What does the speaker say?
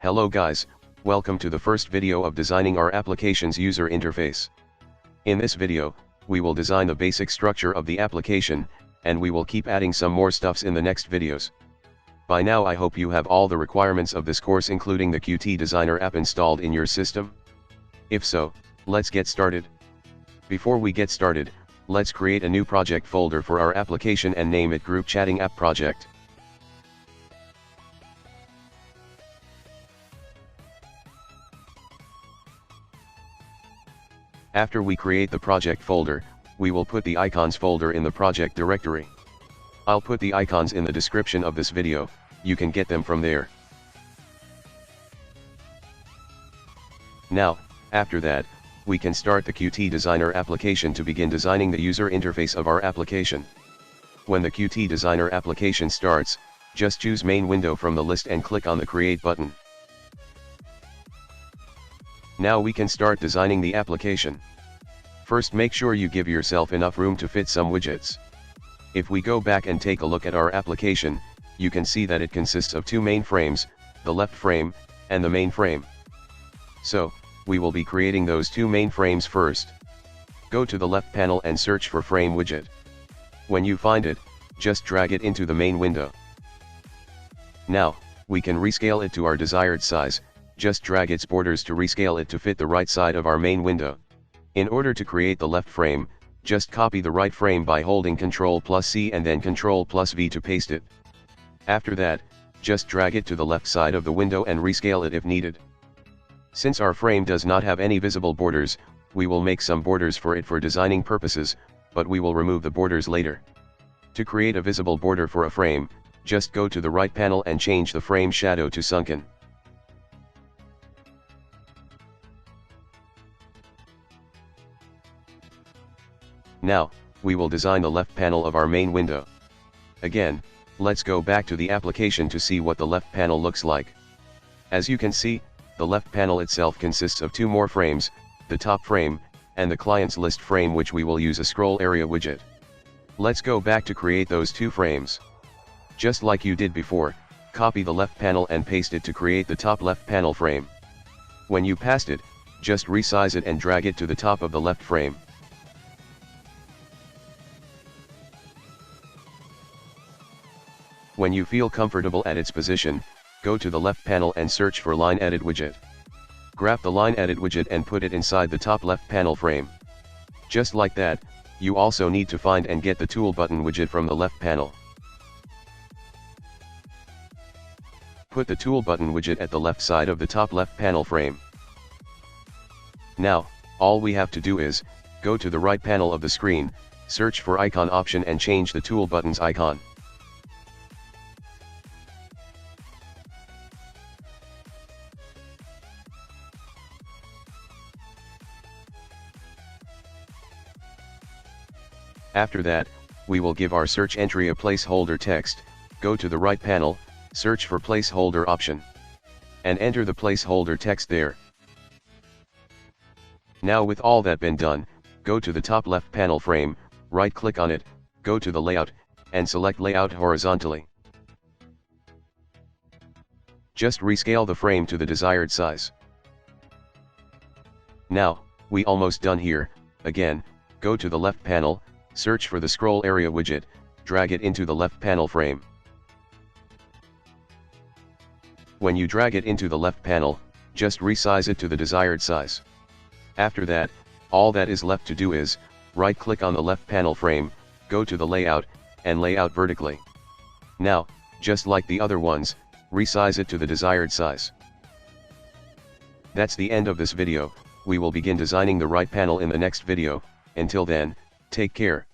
Hello guys, welcome to the first video of designing our application's user interface. In this video, we will design the basic structure of the application, and we will keep adding some more stuffs in the next videos. By now I hope you have all the requirements of this course including the Qt Designer app installed in your system. If so, let's get started. Before we get started, let's create a new project folder for our application and name it Group Chatting App Project. After we create the project folder, we will put the icons folder in the project directory. I'll put the icons in the description of this video, you can get them from there. Now, after that, we can start the Qt Designer application to begin designing the user interface of our application. When the Qt Designer application starts, just choose Main Window from the list and click on the Create button. Now we can start designing the application. First, make sure you give yourself enough room to fit some widgets. If we go back and take a look at our application, you can see that it consists of two main frames, the left frame, and the main frame. So, we will be creating those two main frames first. Go to the left panel and search for Frame widget. When you find it, just drag it into the main window. Now, we can rescale it to our desired size. Just drag its borders to rescale it to fit the right side of our main window. In order to create the left frame, just copy the right frame by holding Ctrl+C and then Ctrl+V to paste it. After that, just drag it to the left side of the window and rescale it if needed. Since our frame does not have any visible borders, we will make some borders for it for designing purposes, but we will remove the borders later. To create a visible border for a frame, just go to the right panel and change the frame shadow to sunken. Now, we will design the left panel of our main window. Again, let's go back to the application to see what the left panel looks like. As you can see, the left panel itself consists of two more frames, the top frame, and the client's list frame which we will use a scroll area widget. Let's go back to create those two frames. Just like you did before, copy the left panel and paste it to create the top left panel frame. When you paste it, just resize it and drag it to the top of the left frame. When you feel comfortable at its position, go to the left panel and search for Line Edit widget. Grab the Line Edit widget and put it inside the top left panel frame. Just like that, you also need to find and get the Tool button widget from the left panel. Put the Tool button widget at the left side of the top left panel frame. Now, all we have to do is, go to the right panel of the screen, search for Icon option and change the Tool button's icon. After that, we will give our search entry a placeholder text, go to the right panel, search for placeholder option. And enter the placeholder text there. Now with all that been done, go to the top left panel frame, right click on it, go to the layout, and select layout horizontally. Just rescale the frame to the desired size. Now, we almost done here. Again, go to the left panel, search for the scroll area widget, drag it into the left panel frame. When you drag it into the left panel, just resize it to the desired size. After that, all that is left to do is, right click on the left panel frame, go to the layout, and layout vertically. Now, just like the other ones, resize it to the desired size. That's the end of this video. We will begin designing the right panel in the next video. Until then, take care.